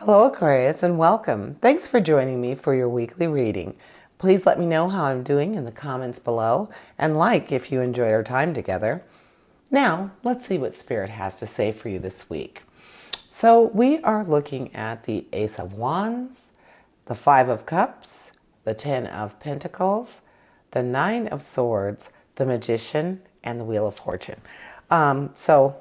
Hello, Aquarius, and welcome. Thanks for joining me for your weekly reading. Please let me know how I'm doing in the comments below, and like if you enjoyed our time together. Now, let's see what Spirit has to say for you this week. So we are looking at the Ace of Wands, the Five of Cups, the Ten of Pentacles, the Nine of Swords, the Magician, and the Wheel of Fortune. So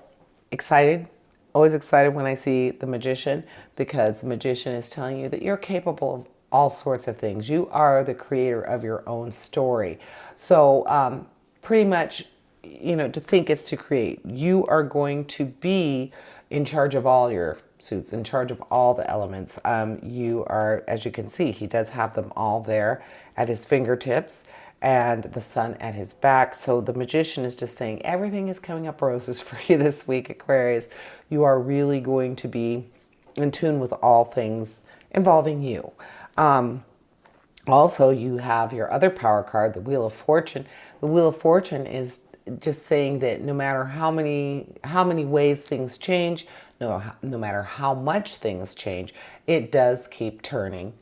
excited. Always excited when I see the Magician, because the Magician is telling you that you're capable of all sorts of things. You are the creator of your own story. So pretty much, to think is to create. You are going to be in charge of all your suits, in charge of all the elements. You are, as you can see, he does have them all there at his fingertips, and the sun at his back. So the Magician is just saying everything is coming up roses for you this week, Aquarius. You are really going to be in tune with all things involving you. Also, you have your other power card, the Wheel of Fortune. The Wheel of Fortune is just saying that no matter how many ways things change, no matter how much things change, it does keep turning,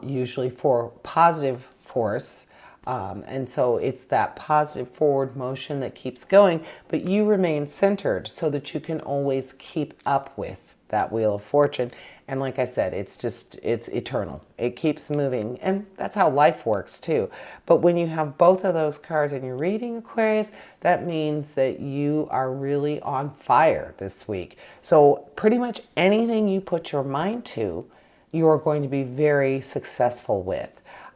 usually for positive force. And so it's that positive forward motion that keeps going, but you remain centered so that you can always keep up with that Wheel of Fortune. And like I said, it's eternal. It keeps moving, and that's how life works too. But when you have both of those cards in your reading, Aquarius, that means that you are really on fire this week. So pretty much anything you put your mind to, you are going to be very successful with.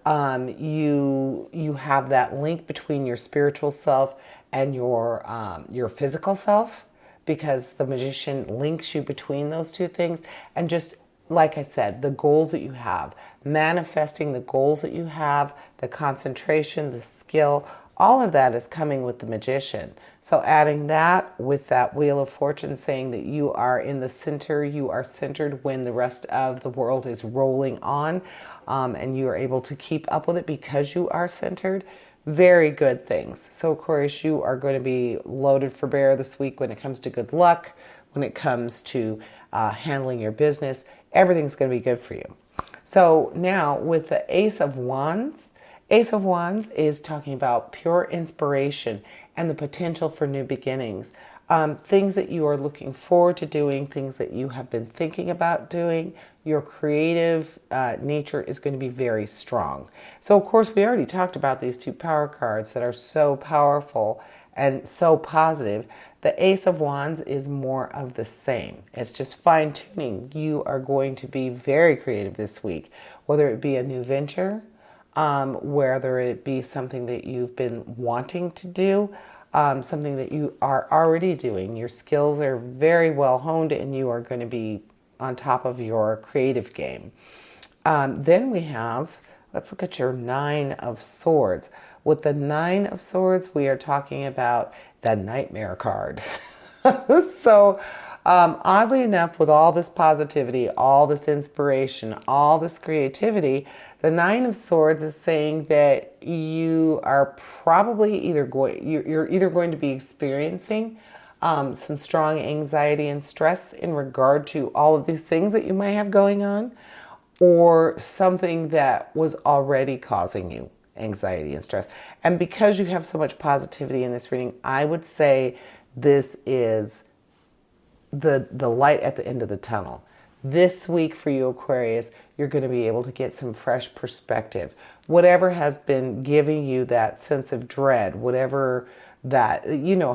You have that link between your spiritual self and your physical self, because the Magician links you between those two things. And just like I said, the goals that you have, manifesting the goals that you have, the concentration, the skill, all of that is coming with the Magician. So adding that with that Wheel of Fortune saying that you are in the center, you are centered when the rest of the world is rolling on, and you are able to keep up with it because you are centered. Very good things. So Aquarius, you are going to be loaded for bear this week when it comes to good luck, when it comes to handling your business. Everything's going to be good for you. So now with the Ace of Wands is talking about pure inspiration and the potential for new beginnings. Things that you are looking forward to doing, things that you have been thinking about doing. Your creative nature is going to be very strong. So, of course, we already talked about these two power cards that are so powerful and so positive. The Ace of Wands is more of the same. It's just fine-tuning. You are going to be very creative this week, whether it be a new venture, whether it be something that you've been wanting to do, something that you are already doing. Your skills are very well honed, and you are going to be on top of your creative game. Then we have, let's look at your Nine of Swords. With the Nine of Swords, we are talking about the Nightmare card. So, oddly enough, with all this positivity, all this inspiration, all this creativity, the Nine of Swords is saying that you are probably you're either going to be experiencing some strong anxiety and stress in regard to all of these things that you might have going on, or something that was already causing you anxiety and stress. And because you have so much positivity in this reading, I would say this is the light at the end of the tunnel. This week for you, Aquarius, you're going to be able to get some fresh perspective. Whatever has been giving you that sense of dread, whatever that,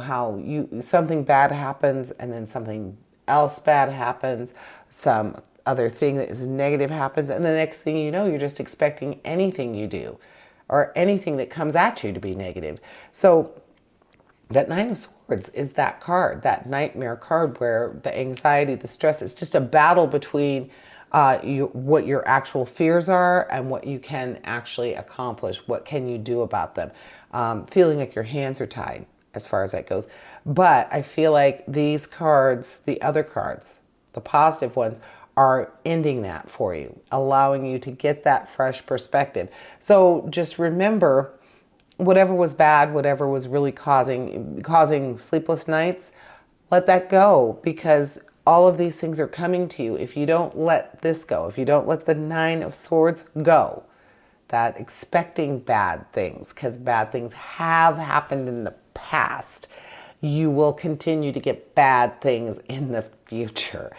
how something bad happens and then something else bad happens, some other thing that is negative happens, and the next thing you know, you're just expecting anything you do or anything that comes at you to be negative. So that Nine of Swords is that card, that nightmare card, where the anxiety, the stress, it's just a battle between what your actual fears are and what you can actually accomplish. What can you do about them? Feeling like your hands are tied as far as that goes. But I feel like these cards, the other cards, the positive ones, are ending that for you, allowing you to get that fresh perspective. So just remember, whatever was bad, whatever was really causing sleepless nights, let that go, because all of these things are coming to you, if you don't let this go, if you don't let the Nine of Swords go, that expecting bad things, because bad things have happened in the past, you will continue to get bad things in the future.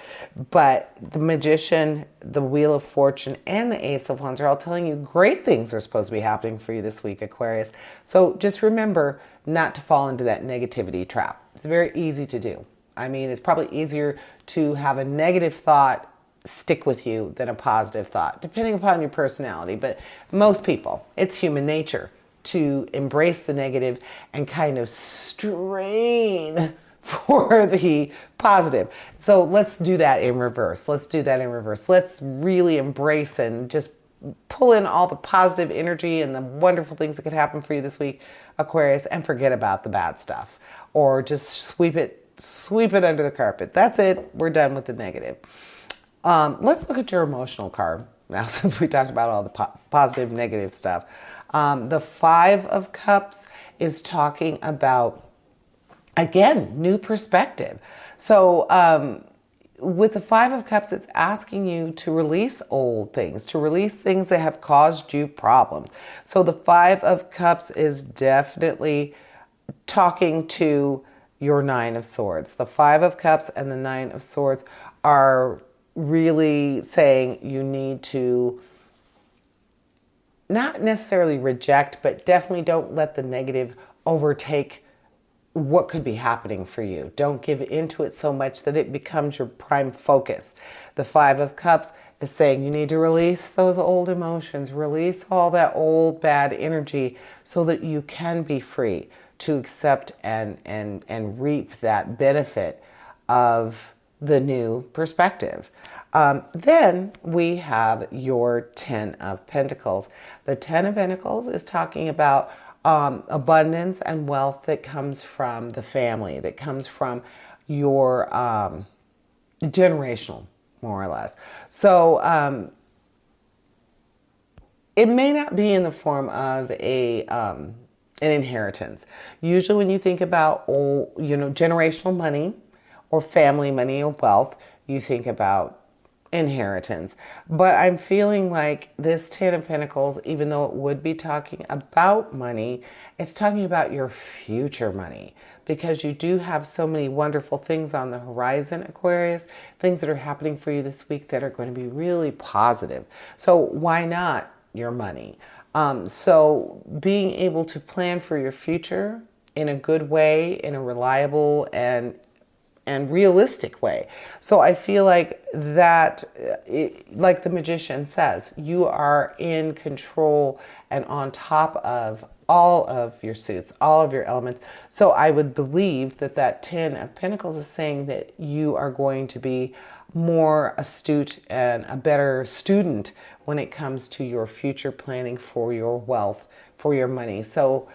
But the Magician, the Wheel of Fortune, and the Ace of Wands are all telling you great things are supposed to be happening for you this week, Aquarius. So just remember not to fall into that negativity trap. It's very easy to do. I mean, it's probably easier to have a negative thought stick with you than a positive thought, depending upon your personality. But most people, it's human nature to embrace the negative and kind of strain for the positive. So let's do that in reverse. Let's really embrace and just pull in all the positive energy and the wonderful things that could happen for you this week, Aquarius, and forget about the bad stuff, or just sweep it under the carpet. That's it. We're done with the negative. Let's look at your emotional card now, since we talked about all the positive, negative stuff. The Five of Cups is talking about, again, new perspective. So with the Five of Cups, it's asking you to release old things, to release things that have caused you problems. So the Five of Cups is definitely talking to your Nine of Swords. The Five of Cups and the Nine of Swords are really saying you need to not necessarily reject, but definitely don't let the negative overtake what could be happening for you. Don't give into it so much that it becomes your prime focus. The Five of Cups is saying you need to release those old emotions, release all that old bad energy so that you can be free to accept and reap that benefit of the new perspective. Then we have your Ten of Pentacles. The Ten of Pentacles is talking about abundance and wealth that comes from the family, that comes from your generational, more or less. So it may not be in the form of an inheritance. Usually when you think about generational money or family money or wealth, you think about inheritance. But I'm feeling like this Ten of Pentacles, even though it would be talking about money, it's talking about your future money, because you do have so many wonderful things on the horizon, Aquarius, things that are happening for you this week that are going to be really positive. So why not your money? So being able to plan for your future in a good way, in a reliable and realistic way. So I feel like that, like the Magician says, you are in control and on top of all of your suits, all of your elements. So I would believe that that Ten of Pentacles is saying that you are going to be more astute and a better student when it comes to your future planning for your wealth, for your money. So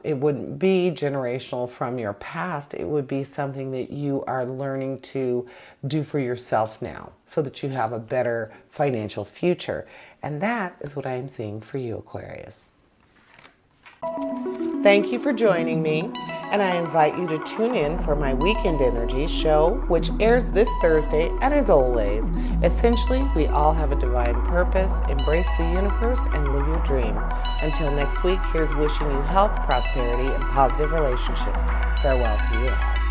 it wouldn't be generational from your past. It would be something that you are learning to do for yourself now so that you have a better financial future. And that is what I am seeing for you, Aquarius. Thank you for joining me, and I invite you to tune in for my Weekend Energy show, which airs this Thursday. And as always, essentially, we all have a divine purpose. Embrace the universe and live your dream. Until next week, here's wishing you health, prosperity, and positive relationships. Farewell to you all.